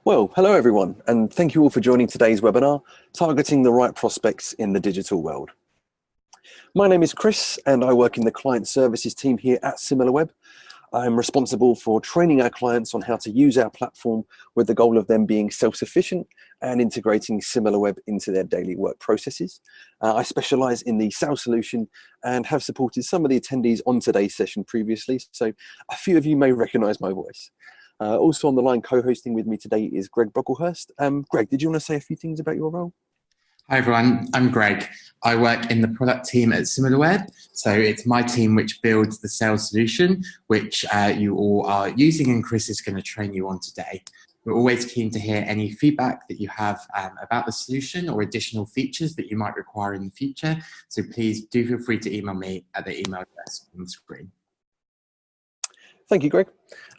Well, hello everyone, and thank you all for joining today's webinar, Targeting the Right Prospects in the Digital World. My name is Chris, and I work in the client services team here at Similarweb. I'm responsible for training our clients on how to use our platform with the goal of them being self-sufficient and integrating Similarweb into their daily work processes. I specialize in the sales solution and have supported some of the attendees on today's session previously, so a few of you may recognize my voice. Also on the line co-hosting with me today is Greg Brocklehurst. Greg, did you want to say a few things about your role? Hi everyone, I'm Greg. I work in the product team at Similarweb. So it's my team which builds the sales solution, which you all are using, and Chris is going to train you on today. We're always keen to hear any feedback that you have about the solution or additional features that you might require in the future. So please do feel free to email me at the email address on the screen. Thank you, Greg.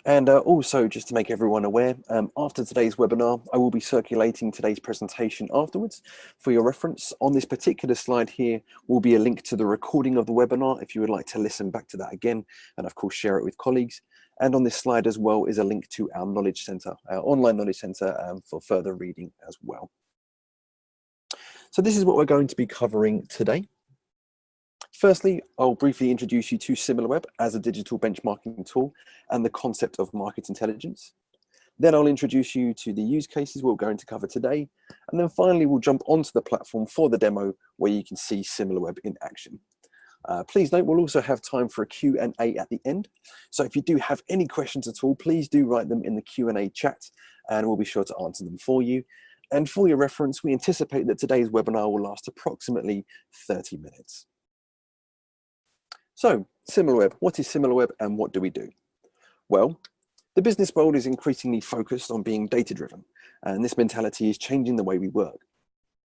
And also, just to make everyone aware, after today's webinar, I will be circulating today's presentation afterwards for your reference. On this particular slide here will be a link to the recording of the webinar if you would like to listen back to that again, and of course share it with colleagues. And on this slide as well is a link to our Knowledge Center, our online Knowledge Center, for further reading as well. So this is what we're going to be covering today. Firstly, I'll briefly introduce you to Similarweb as a digital benchmarking tool and the concept of market intelligence. Then I'll introduce you to the use cases we're going to cover today. And then finally, we'll jump onto the platform for the demo where you can see Similarweb in action. Please note, we'll also have time for a Q&A at the end. So if you do have any questions at all, please do write them in the Q&A chat and we'll be sure to answer them for you. And for your reference, we anticipate that today's webinar will last approximately 30 minutes. So, Similarweb, what is Similarweb and what do we do? Well, the business world is increasingly focused on being data-driven, and this mentality is changing the way we work.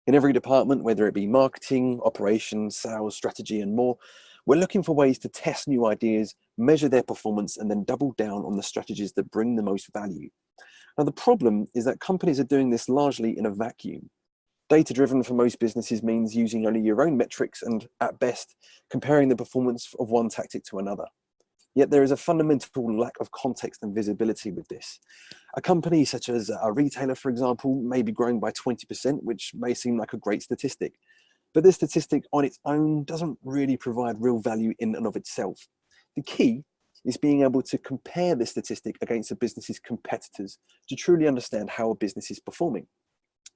In every department, whether it be marketing, operations, sales, strategy, and more, we're looking for ways to test new ideas, measure their performance, and then double down on the strategies that bring the most value. Now, the problem is that companies are doing this largely in a vacuum. Data-driven for most businesses means using only your own metrics and, at best, comparing the performance of one tactic to another. Yet there is a fundamental lack of context and visibility with this. A company such as a retailer, for example, may be growing by 20%, which may seem like a great statistic. But this statistic on its own doesn't really provide real value in and of itself. The key is being able to compare this statistic against a business's competitors to truly understand how a business is performing.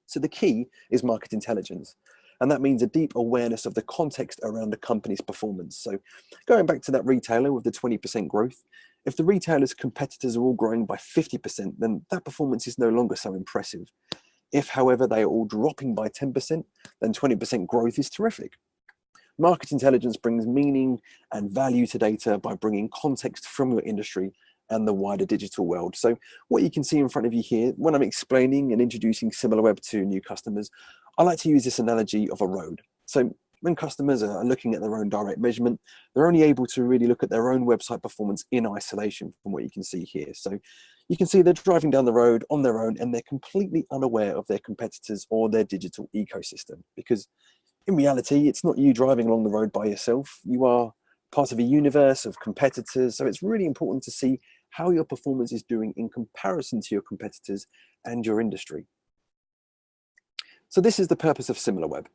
So the key is market intelligence, and that means a deep awareness of the context around the company's performance. So going back to that retailer with the 20% growth, if the retailer's competitors are all growing by 50%, then that performance is no longer so impressive. If, however, they are all dropping by 10%, then 20% growth is terrific. Market intelligence brings meaning and value to data by bringing context from your industry and the wider digital world. So what you can see in front of you here, when I'm explaining and introducing Similarweb to new customers, I like to use this analogy of a road. So when customers are looking at their own direct measurement, they're only able to really look at their own website performance in isolation from what you can see here. So you can see they're driving down the road on their own and they're completely unaware of their competitors or their digital ecosystem, because in reality, it's not you driving along the road by yourself. You are part of a universe of competitors. So it's really important to see how your performance is doing in comparison to your competitors and your industry. So this is the purpose of Similarweb.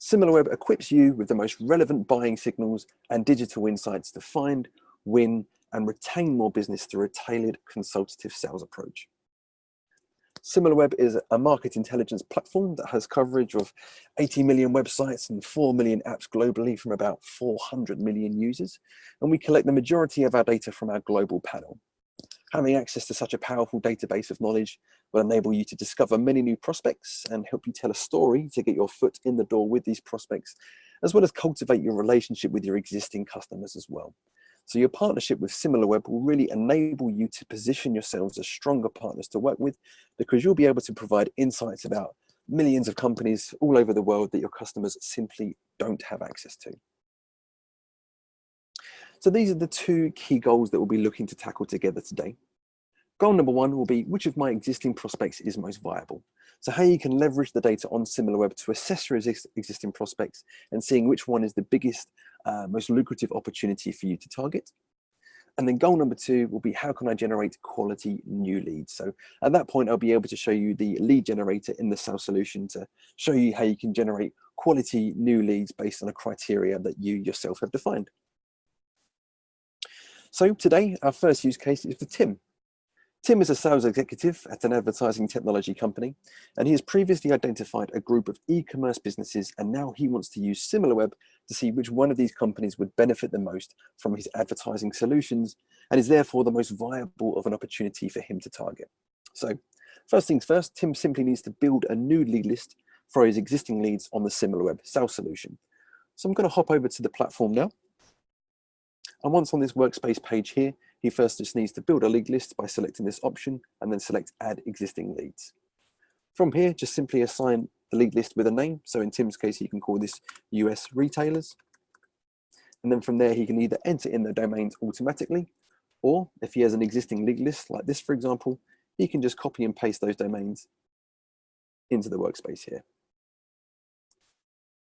Similarweb equips you with the most relevant buying signals and digital insights to find, win, and retain more business through a tailored consultative sales approach. Similarweb is a market intelligence platform that has coverage of 80 million websites and 4 million apps globally from about 400 million users, and we collect the majority of our data from our global panel. Having access to such a powerful database of knowledge will enable you to discover many new prospects and help you tell a story to get your foot in the door with these prospects, as well as cultivate your relationship with your existing customers as well. So your partnership with Similarweb will really enable you to position yourselves as stronger partners to work with, because you'll be able to provide insights about millions of companies all over the world that your customers simply don't have access to. So these are the two key goals that we'll be looking to tackle together today. Goal number one will be which of my existing prospects is most viable. So how you can leverage the data on Similarweb to assess your existing prospects and seeing which one is the biggest, most lucrative opportunity for you to target. And then goal number 2 will be, how can I generate quality new leads? So at that point, I'll be able to show you the lead generator in the sales solution to show you how you can generate quality new leads based on a criteria that you yourself have defined. So today, our first use case is for Tim. Tim is a sales executive at an advertising technology company, and he has previously identified a group of e-commerce businesses, and now he wants to use Similarweb to see which one of these companies would benefit the most from his advertising solutions, and is therefore the most viable of an opportunity for him to target. So first things first, Tim simply needs to build a new lead list for his existing leads on the Similarweb sales solution. So I'm going to hop over to the platform now. And once on this workspace page here, he first just needs to build a lead list by selecting this option and then select add existing leads. From here, just simply assign the lead list with a name. So in Tim's case, he can call this US retailers. And then from there, he can either enter in the domains automatically, or if he has an existing lead list like this, for example, he can just copy and paste those domains into the workspace here.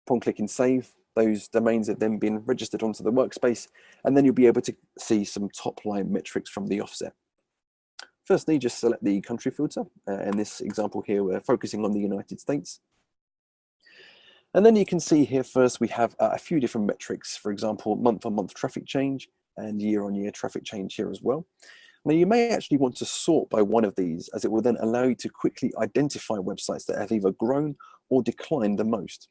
Upon clicking save, those domains have then been registered onto the workspace, and then you'll be able to see some top line metrics from the offset. Firstly, just select the country filter. In this example here, we're focusing on the United States. And then you can see here first, we have a few different metrics, for example, month-on-month traffic change and year-on-year traffic change here as well. Now, you may actually want to sort by one of these, as it will then allow you to quickly identify websites that have either grown or declined the most.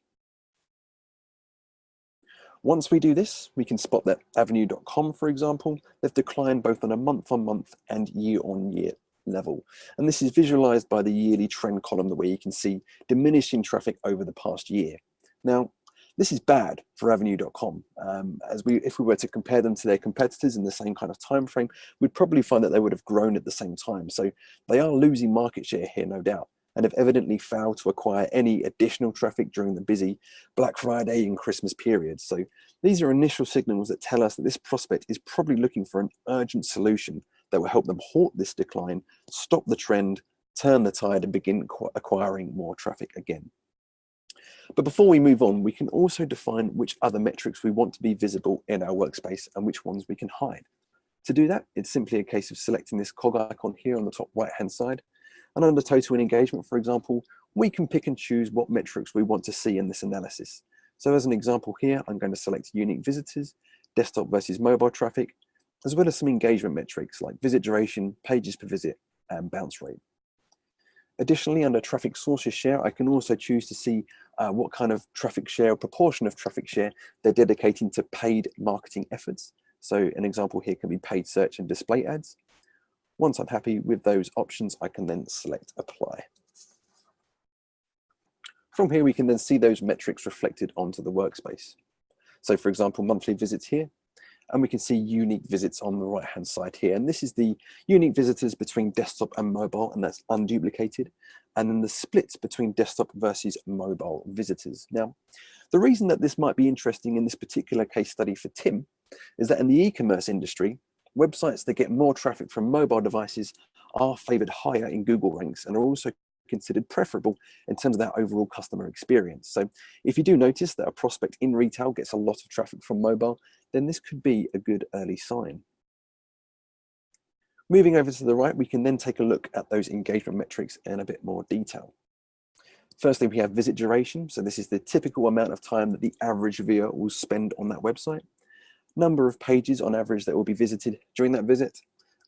Once we do this, we can spot that avenue.com, for example, they've declined both on a month-on-month and year-on-year level. And this is visualized by the yearly trend column, where you can see diminishing traffic over the past year. Now, this is bad for avenue.com. If we were to compare them to their competitors in the same kind of time frame, we'd probably find that they would have grown at the same time. So they are losing market share here, no doubt, and have evidently failed to acquire any additional traffic during the busy Black Friday and Christmas periods. So these are initial signals that tell us that this prospect is probably looking for an urgent solution that will help them halt this decline, stop the trend, turn the tide, and begin acquiring more traffic again. But before we move on, we can also define which other metrics we want to be visible in our workspace and which ones we can hide. To do that, it's simply a case of selecting this cog icon here on the top right-hand side. And under total engagement, for example, we can pick and choose what metrics we want to see in this analysis. So as an example here, I'm going to select unique visitors, desktop versus mobile traffic, as well as some engagement metrics like visit duration, pages per visit, and bounce rate. Additionally, under traffic sources share, I can also choose to see what kind of traffic share or proportion of traffic share they're dedicating to paid marketing efforts. So an example here can be paid search and display ads. Once I'm happy with those options, I can then select apply. From here, we can then see those metrics reflected onto the workspace. So for example, monthly visits here, and we can see unique visits on the right-hand side here. And this is the unique visitors between desktop and mobile, and that's unduplicated. And then the splits between desktop versus mobile visitors. Now, the reason that this might be interesting in this particular case study for Tim is that in the e-commerce industry, websites that get more traffic from mobile devices are favored higher in Google ranks and are also considered preferable in terms of that overall customer experience. So if you do notice that a prospect in retail gets a lot of traffic from mobile, then this could be a good early sign. Moving over to the right, we can then take a look at those engagement metrics in a bit more detail. Firstly, we have visit duration. So this is the typical amount of time that the average viewer will spend on that website. Number of pages on average that will be visited during that visit,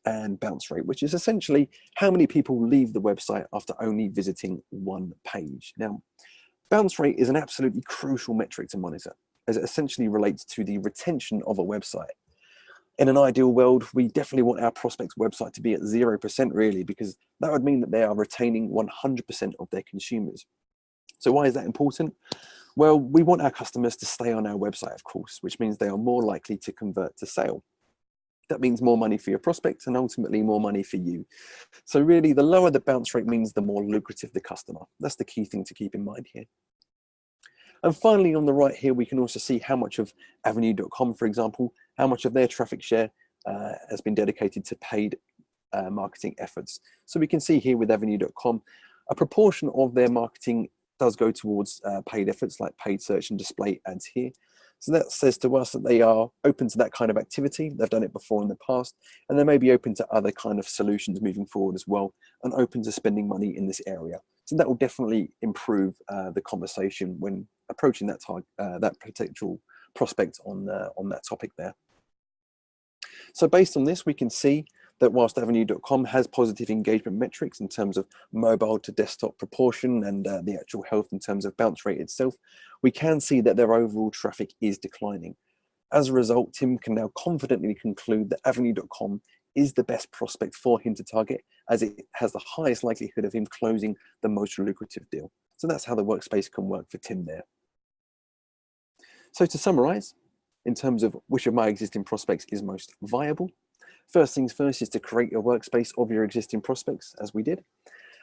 and bounce rate, which is essentially how many people leave the website after only visiting one page. Now, bounce rate is an absolutely crucial metric to monitor, as it essentially relates to the retention of a website. In an ideal world, we definitely want our prospect's website to be at 0% really, because that would mean that they are retaining 100% of their consumers. So why is that important? Well, we want our customers to stay on our website, of course, which means they are more likely to convert to sale. That means more money for your prospects and ultimately more money for you. So really, the lower the bounce rate means the more lucrative the customer. That's the key thing to keep in mind here. And finally, on the right here, we can also see how much of avenue.com, for example, how much of their traffic share has been dedicated to paid marketing efforts. So we can see here with avenue.com, a proportion of their marketing does go towards paid efforts like paid search and display ads here. So that says to us that they are open to that kind of activity. They've done it before in the past, and they may be open to other kind of solutions moving forward as well, and open to spending money in this area. So that will definitely improve the conversation when approaching that potential prospect on that topic there. So based on this, we can see that whilst Avenue.com has positive engagement metrics in terms of mobile to desktop proportion and the actual health in terms of bounce rate itself, we can see that their overall traffic is declining. As a result, Tim can now confidently conclude that Avenue.com is the best prospect for him to target, as it has the highest likelihood of him closing the most lucrative deal. So that's how the workspace can work for Tim there. So to summarize, in terms of which of my existing prospects is most viable, first things first is to create a workspace of your existing prospects, as we did,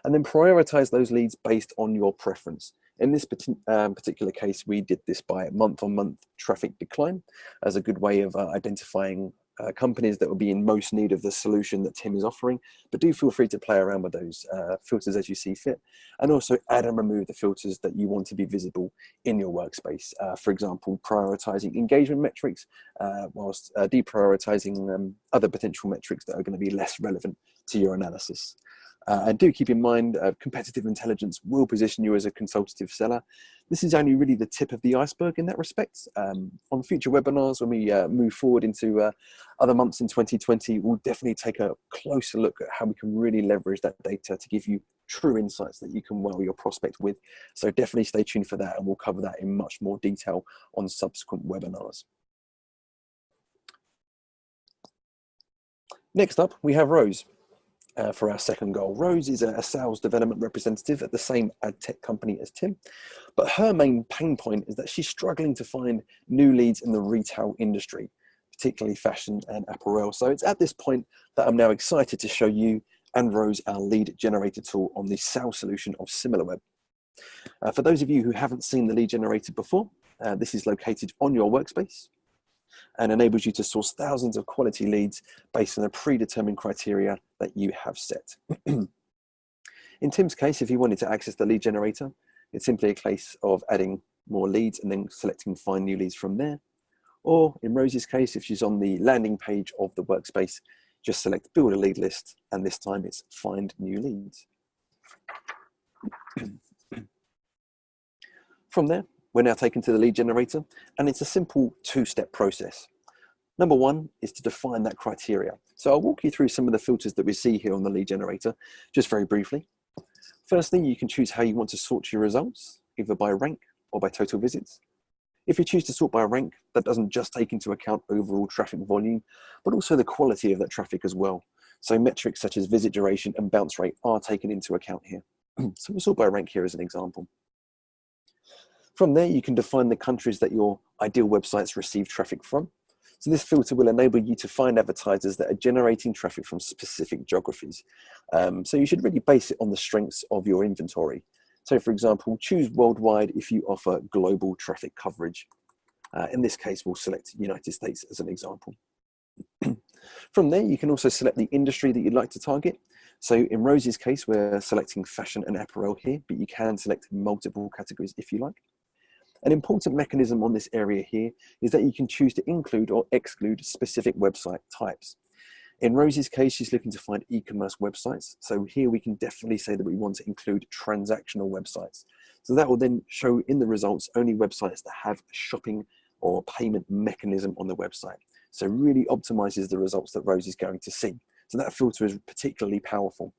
and then prioritize those leads based on your preference. In this particular case, we did this by month-on-month traffic decline as a good way of identifying companies that will be in most need of the solution that Tim is offering. But do feel free to play around with those filters as you see fit, and also add and remove the filters that you want to be visible in your workspace. For example, prioritizing engagement metrics whilst deprioritizing other potential metrics that are going to be less relevant to your analysis. And do keep in mind, competitive intelligence will position you as a consultative seller. This is only really the tip of the iceberg in that respect. On future webinars, when we move forward into other months in 2020, we'll definitely take a closer look at how we can really leverage that data to give you true insights that you can wow your prospect with. So definitely stay tuned for that, and we'll cover that in much more detail on subsequent webinars. Next up, we have Rose. For our second goal. Rose is a sales development representative at the same ad tech company as Tim, but her main pain point is that she's struggling to find new leads in the retail industry, particularly fashion and apparel. So it's at this point that I'm now excited to show you and Rose our lead generator tool on the sales solution of Similarweb. For those of you who haven't seen the lead generator before, this is located on your workspace and enables you to source thousands of quality leads based on a predetermined criteria that you have set. In Tim's case, if he wanted to access the lead generator, it's simply a case of adding more leads and then selecting find new leads from there. Or in Rose's case, if she's on the landing page of the workspace, just select build a lead list, and this time it's find new leads. From there, we're now taken to the lead generator, and it's a simple two-step process. Number one is to define that criteria. So I'll walk you through some of the filters that we see here on the lead generator, just very briefly. Firstly, you can choose how you want to sort your results, either by rank or by total visits. If you choose to sort by rank, that doesn't just take into account overall traffic volume, but also the quality of that traffic as well. So metrics such as visit duration and bounce rate are taken into account here. So we'll sort by rank here as an example. From there, you can define the countries that your ideal websites receive traffic from. So this filter will enable you to find advertisers that are generating traffic from specific geographies. So you should really base it on the strengths of your inventory. So for example, choose worldwide if you offer global traffic coverage. In this case, we'll select United States as an example. From there, you can also select the industry that you'd like to target. So in Rose's case, we're selecting fashion and apparel here, but you can select multiple categories if you like. An important mechanism on this area here is that you can choose to include or exclude specific website types. In Rose's case, she's looking to find e-commerce websites. So here we can definitely say that we want to include transactional websites. So that will then show in the results only websites that have a shopping or payment mechanism on the website. So really optimizes the results that Rose is going to see. So that filter is particularly powerful.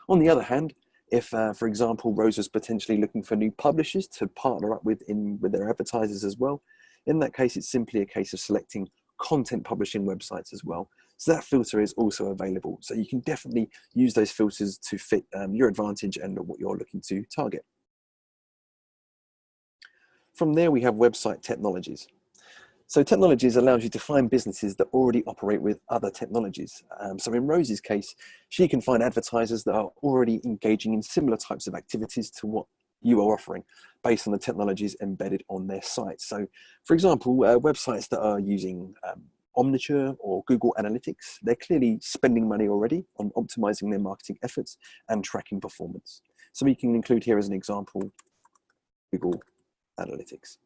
On the other hand, if, for example, Rose was potentially looking for new publishers to partner up with their advertisers as well, in that case, it's simply a case of selecting content publishing websites as well. So that filter is also available. So you can definitely use those filters to fit your advantage and what you're looking to target. From there, we have website technologies. So technologies allows you to find businesses that already operate with other technologies. So in Rose's case, she can find advertisers that are already engaging in similar types of activities to what you are offering based on the technologies embedded on their site. So for example, websites that are using Omniture or Google Analytics, they're clearly spending money already on optimizing their marketing efforts and tracking performance. So we can include here as an example, Google Analytics.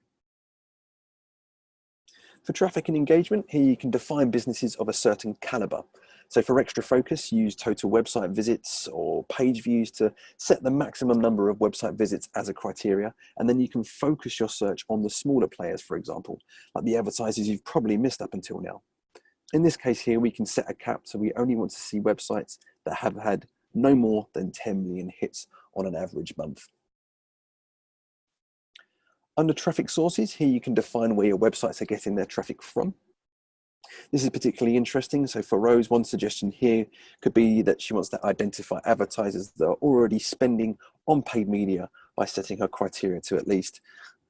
For traffic and engagement, here you can define businesses of a certain caliber. So for extra focus, use total website visits or page views to set the maximum number of website visits as a criteria. And then you can focus your search on the smaller players, for example, like the advertisers you've probably missed up until now. In this case here, we can set a cap, so we only want to see websites that have had no more than 10 million hits on an average month. Under traffic sources, here you can define where your websites are getting their traffic from. This is particularly interesting. So for Rose, one suggestion here could be that she wants to identify advertisers that are already spending on paid media by setting her criteria to at least,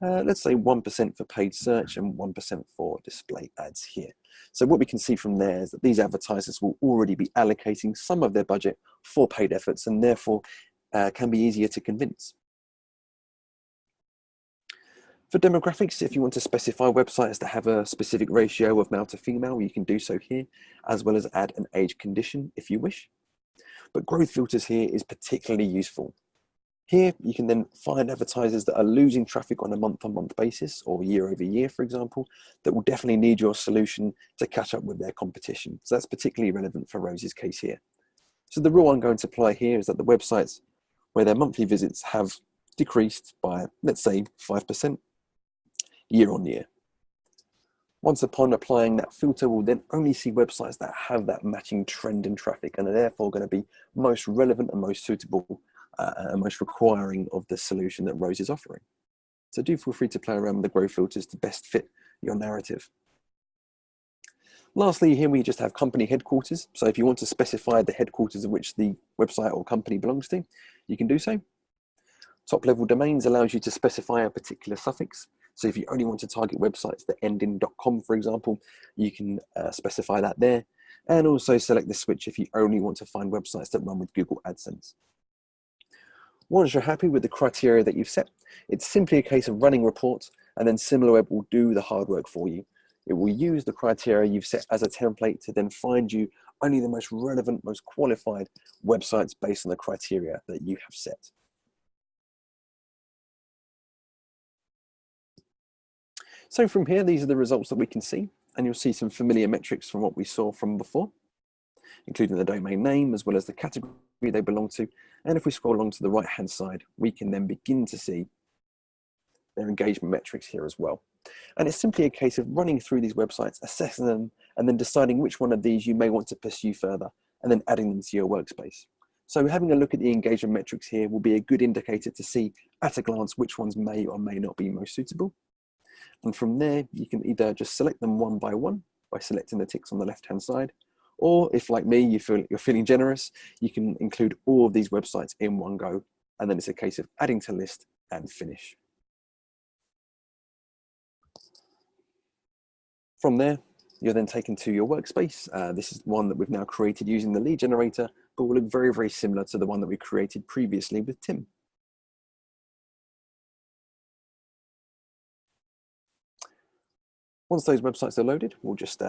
let's say 1% for paid search and 1% for display ads here. So what we can see from there is that these advertisers will already be allocating some of their budget for paid efforts and therefore can be easier to convince. For demographics, if you want to specify websites that have a specific ratio of male to female, you can do so here, as well as add an age condition if you wish. But growth filters here is particularly useful. Here, you can then find advertisers that are losing traffic on a month-on-month basis or year-over-year, for example, that will definitely need your solution to catch up with their competition. So that's particularly relevant for Rose's case here. So the rule I'm going to apply here is that the websites where their monthly visits have decreased by, let's say, 5%, year on year. Once upon applying that filter, we'll then only see websites that have that matching trend in traffic and are therefore going to be most relevant and most suitable and most requiring of the solution that Rose is offering. So do feel free to play around with the growth filters to best fit your narrative. Lastly, here we just have company headquarters. So if you want to specify the headquarters of which the website or company belongs to, you can do so. Top level domains allows you to specify a particular suffix. So if you only want to target websites that end in .com, for example, you can specify that there. And also select the switch if you only want to find websites that run with Google AdSense. Once you're happy with the criteria that you've set, it's simply a case of running reports, and then Similarweb will do the hard work for you. It will use the criteria you've set as a template to then find you only the most relevant, most qualified websites based on the criteria that you have set. So from here, these are the results that we can see, and you'll see some familiar metrics from what we saw from before, including the domain name as well as the category they belong to. And if we scroll along to the right-hand side, we can then begin to see their engagement metrics here as well. And it's simply a case of running through these websites, assessing them, and then deciding which one of these you may want to pursue further, and then adding them to your workspace. So having a look at the engagement metrics here will be a good indicator to see at a glance which ones may or may not be most suitable. And from there, you can either just select them one by selecting the ticks on the left-hand side, or if like me, you're feeling generous, you can include all of these websites in one go, and then it's a case of adding to list and finish. From there, you're then taken to your workspace. This is one that we've now created using the lead generator, but will look very, very similar to the one that we created previously with Tim. Once those websites are loaded, we'll just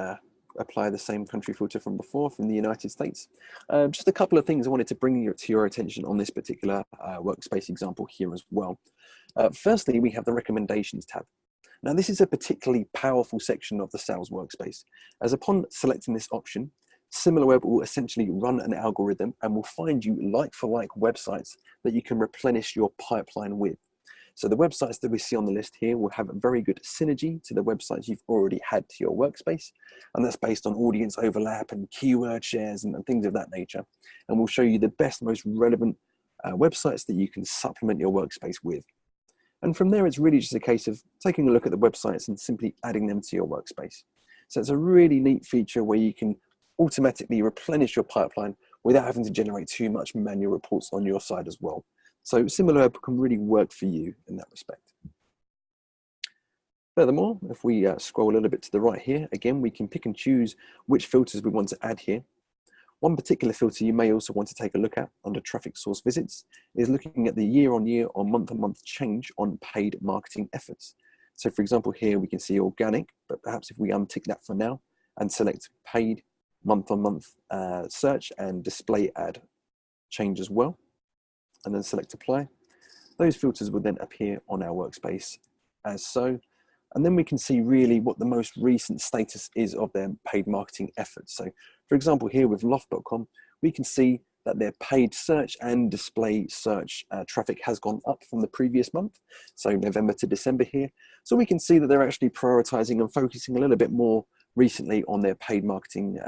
apply the same country filter from before from the United States. Just a couple of things I wanted to bring to your attention on this particular workspace example here as well. Firstly, we have the recommendations tab. Now, this is a particularly powerful section of the sales workspace, as upon selecting this option, Similarweb will essentially run an algorithm and will find you like-for-like websites that you can replenish your pipeline with. So the websites that we see on the list here will have a very good synergy to the websites you've already had to your workspace. And that's based on audience overlap and keyword shares and things of that nature. And we'll show you the best, most relevant websites that you can supplement your workspace with. And from there, it's really just a case of taking a look at the websites and simply adding them to your workspace. So it's a really neat feature where you can automatically replenish your pipeline without having to generate too much manual reports on your side as well. So Similarweb can really work for you in that respect. Furthermore, if we scroll a little bit to the right here, again, we can pick and choose which filters we want to add here. One particular filter you may also want to take a look at under traffic source visits is looking at the year-on-year or month-on-month change on paid marketing efforts. So for example, here we can see organic, but perhaps if we untick that for now and select paid month-on-month search and display ad change as well, and then select apply, those filters would then appear on our workspace as so. And then we can see really what the most recent status is of their paid marketing efforts. So for example, here with loft.com, we can see that their paid search and display search traffic has gone up from the previous month. So November to December here. So we can see that they're actually prioritizing and focusing a little bit more recently on their paid marketing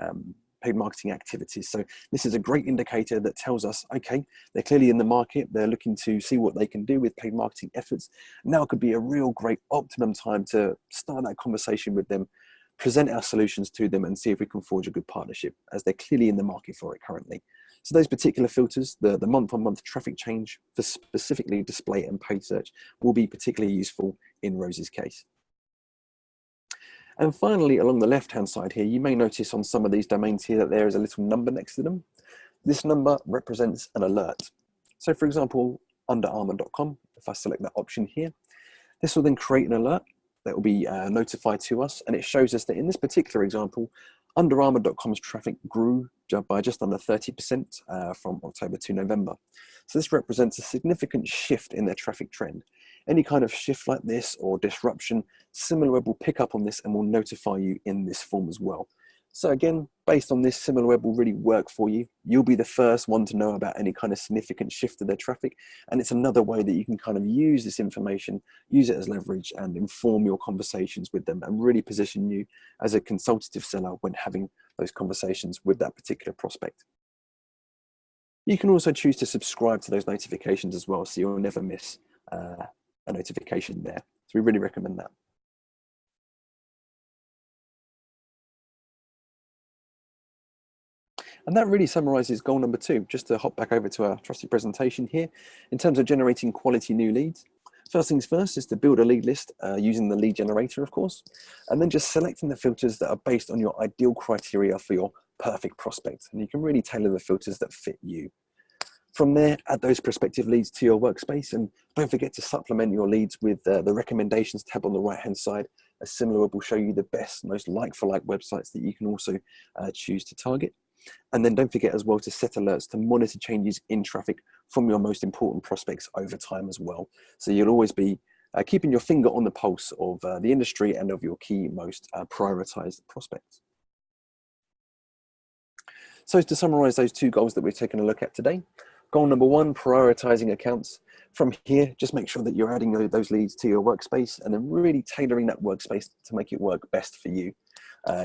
activities. So this is a great indicator that tells us, okay, they're clearly in the market. They're looking to see what they can do with paid marketing efforts. Now could be a real great optimum time to start that conversation with them, present our solutions to them, and see if we can forge a good partnership, as they're clearly in the market for it currently. So those particular filters, the month-on-month traffic change for specifically display and paid search, will be particularly useful in Rose's case. And finally, along the left-hand side here, you may notice on some of these domains here that there is a little number next to them. This number represents an alert. So for example, underarmour.com, if I select that option here, this will then create an alert that will be notified to us, and it shows us that in this particular example, underarmour.com's traffic grew by just under 30% from October to November. So this represents a significant shift in their traffic trend. Any kind of shift like this or disruption, Similarweb will pick up on this and will notify you in this form as well. So again, based on this, Similarweb will really work for you. You'll be the first one to know about any kind of significant shift to their traffic. And it's another way that you can kind of use this information, use it as leverage, and inform your conversations with them and really position you as a consultative seller when having those conversations with that particular prospect. You can also choose to subscribe to those notifications as well, so you'll never miss a notification there. So we really recommend that. And that really summarizes goal number 2. Just to hop back over to our trusty presentation here, in terms of generating quality new leads. First things first is to build a lead list using the lead generator, of course, and then just selecting the filters that are based on your ideal criteria for your perfect prospect. And you can really tailor the filters that fit you. From there, add those prospective leads to your workspace, and don't forget to supplement your leads with the recommendations tab on the right-hand side. A Similarweb will show you the best, most like-for-like websites that you can also choose to target. And then don't forget as well to set alerts to monitor changes in traffic from your most important prospects over time as well. So you'll always be keeping your finger on the pulse of the industry and of your key, most prioritized prospects. So to summarize those 2 goals that we've taken a look at today, goal number 1, prioritizing accounts. From here, just make sure that you're adding those leads to your workspace and then really tailoring that workspace to make it work best for you,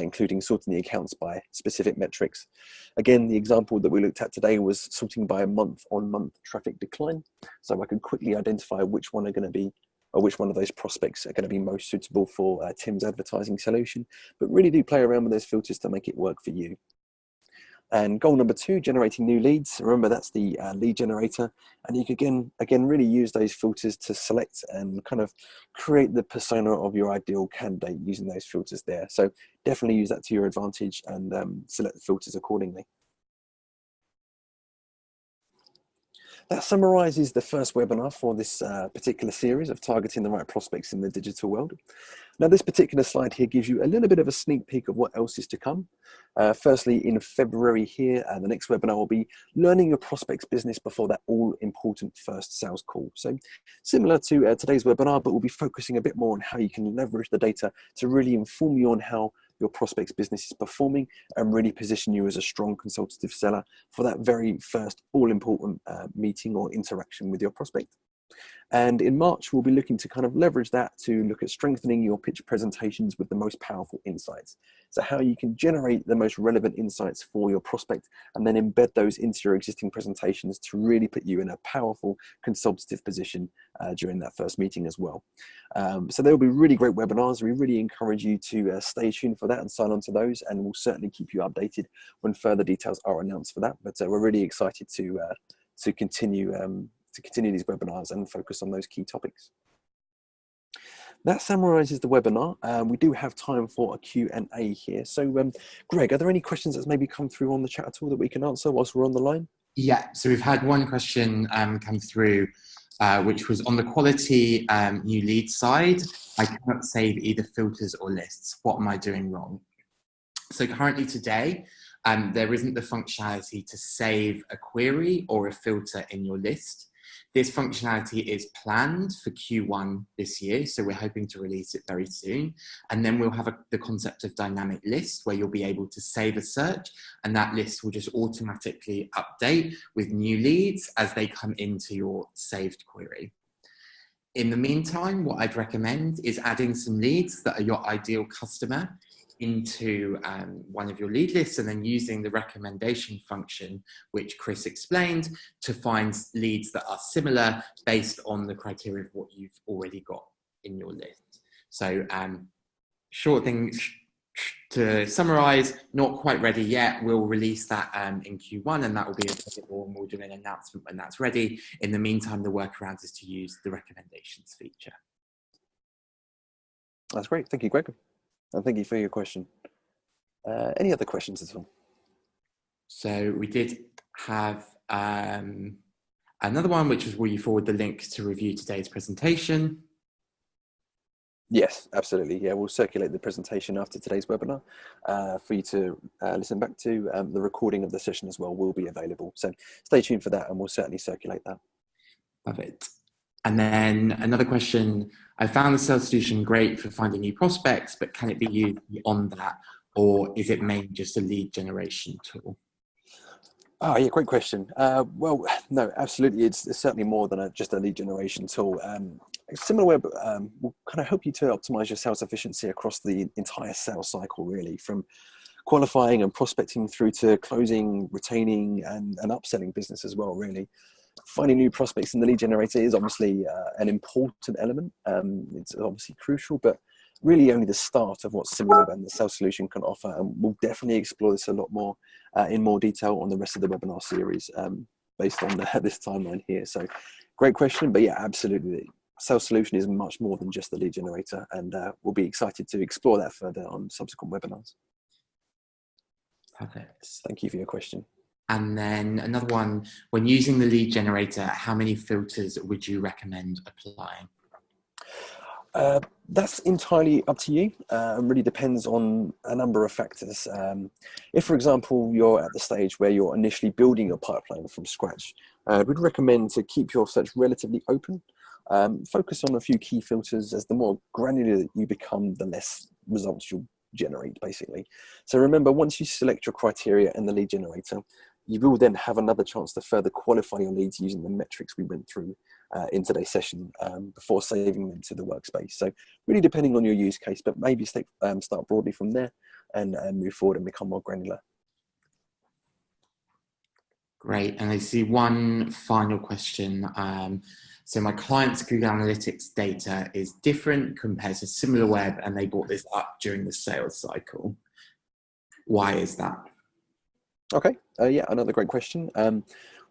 including sorting the accounts by specific metrics. Again, the example that we looked at today was sorting by a month-on-month traffic decline. So I can quickly identify which one are going to be, or which one of those prospects are going to be most suitable for Tim's advertising solution. But really do play around with those filters to make it work for you. And goal number 2, generating new leads. Remember, that's the lead generator. And you can, again, really use those filters to select and kind of create the persona of your ideal candidate using those filters there. So definitely use that to your advantage and select the filters accordingly. That summarizes the first webinar for this particular series of targeting the right prospects in the digital world. Now, this particular slide here gives you a little bit of a sneak peek of what else is to come. Firstly, in February here, the next webinar will be learning your prospects business before that all-important first sales call. So similar to today's webinar, but we'll be focusing a bit more on how you can leverage the data to really inform you on how your prospects business is performing and really position you as a strong consultative seller for that very first all-important meeting or interaction with your prospect. And in March, we'll be looking to kind of leverage that to look at strengthening your pitch presentations with the most powerful insights. So how you can generate the most relevant insights for your prospect and then embed those into your existing presentations to really put you in a powerful consultative position during that first meeting as well. So there will be really great webinars. We really encourage you to stay tuned for that and sign on to those, and we'll certainly keep you updated when further details are announced for that. But we're really excited to continue these webinars and focus on those key topics. That summarizes the webinar. We do have time for a Q&A here. So Greg, are there any questions that's maybe come through on the chat at all that we can answer whilst we're on the line? Yeah, so we've had one question come through, which was on the quality new lead side. I cannot save either filters or lists. What am I doing wrong? So currently today, there isn't the functionality to save a query or a filter in your list. This functionality is planned for Q1 this year, so we're hoping to release it very soon. And then we'll have the concept of dynamic list, where you'll be able to save a search, and that list will just automatically update with new leads as they come into your saved query. In the meantime, what I'd recommend is adding some leads that are your ideal customer into one of your lead lists, and then using the recommendation function, which Chris explained, to find leads that are similar based on the criteria of what you've already got in your list. So short thing to summarize, not quite ready yet. We'll release that in Q1, and that will be available, and we'll do an announcement when that's ready. In the meantime, the workaround is to use the recommendations feature. That's great. Thank you, Greg. And thank you for your question. Any other questions at all? So we did have another one, which was, will you forward the link to review today's presentation? Yes, absolutely. Yeah, we'll circulate the presentation after today's webinar for you to listen back to. The recording of the session as well will be available. So stay tuned for that, and we'll certainly circulate that. Perfect. And then another question, I found the sales solution great for finding new prospects, but can it be used beyond that, or is it mainly just a lead generation tool? Oh, yeah, great question. Well, no, absolutely. It's certainly more than just a lead generation tool. Similarweb will kind of help you to optimize your sales efficiency across the entire sales cycle, really, from qualifying and prospecting through to closing, retaining, and upselling business as well, really. Finding new prospects in the lead generator is obviously an important element. It's obviously crucial, but really only the start of what Similarweb and the sales solution can offer. And we'll definitely explore this a lot more in more detail on the rest of the webinar series based on this timeline here. So great question, but yeah, absolutely. Sales solution is much more than just the lead generator, and we'll be excited to explore that further on subsequent webinars. Perfect. Thank you for your question. And then another one, when using the lead generator, how many filters would you recommend applying? That's entirely up to you. Really depends on a number of factors. If, for example, you're at the stage where you're initially building your pipeline from scratch, we'd recommend to keep your search relatively open. Focus on a few key filters, as the more granular you become, the less results you'll generate, basically. So remember, once you select your criteria in the lead generator, you will then have another chance to further qualify your leads using the metrics we went through in today's session before saving them to the workspace. So really depending on your use case, but maybe start broadly from there and move forward and become more granular. Great. And I see one final question. So my client's Google Analytics data is different compared to Similarweb, and they brought this up during the sales cycle. Why is that? Okay, yeah, another great question.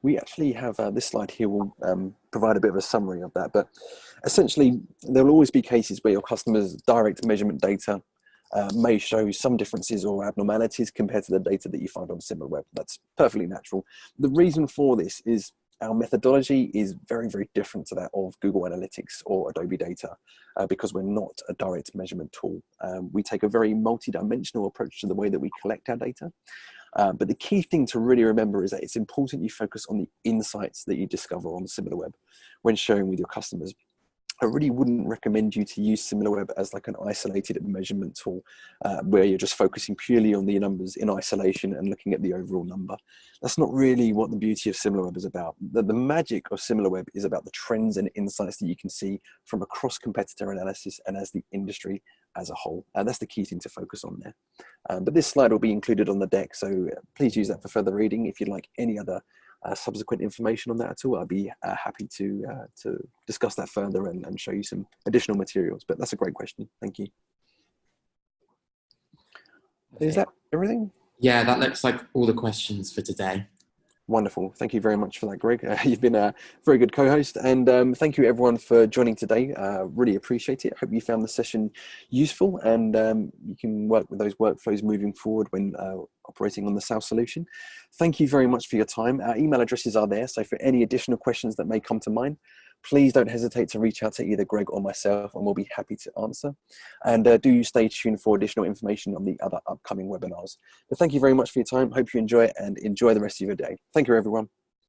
We actually have this slide here will provide a bit of a summary of that, but essentially there will always be cases where your customers' direct measurement data may show some differences or abnormalities compared to the data that you find on Similarweb. That's perfectly natural. The reason for this is our methodology is very, very different to that of Google Analytics or Adobe Data because we're not a direct measurement tool. We take a very multi-dimensional approach to the way that we collect our data. But the key thing to really remember is that it's important you focus on the insights that you discover on Similarweb when sharing with your customers. I really wouldn't recommend you to use Similarweb as like an isolated measurement tool where you're just focusing purely on the numbers in isolation and looking at the overall number. That's not really what the beauty of Similarweb is about. The magic of Similarweb is about the trends and insights that you can see from across competitor analysis and as the industry as a whole. That's the key thing to focus on there. But this slide will be included on the deck, so please use that for further reading. If you'd like any other subsequent information on that at all, I'd be happy to discuss that further and show you some additional materials. But that's a great question. Thank you. Is that everything? Yeah, that looks like all the questions for today. Wonderful. Thank you very much for that, Greg. You've been a very good co-host, and thank you everyone for joining today. Really appreciate it. Hope you found the session useful, and you can work with those workflows moving forward when operating on the sales solution. Thank you very much for your time. Our email addresses are there, so for any additional questions that may come to mind, please don't hesitate to reach out to either Greg or myself, and we'll be happy to answer. And do stay tuned for additional information on the other upcoming webinars. But thank you very much for your time. Hope you enjoy it, and enjoy the rest of your day. Thank you, everyone.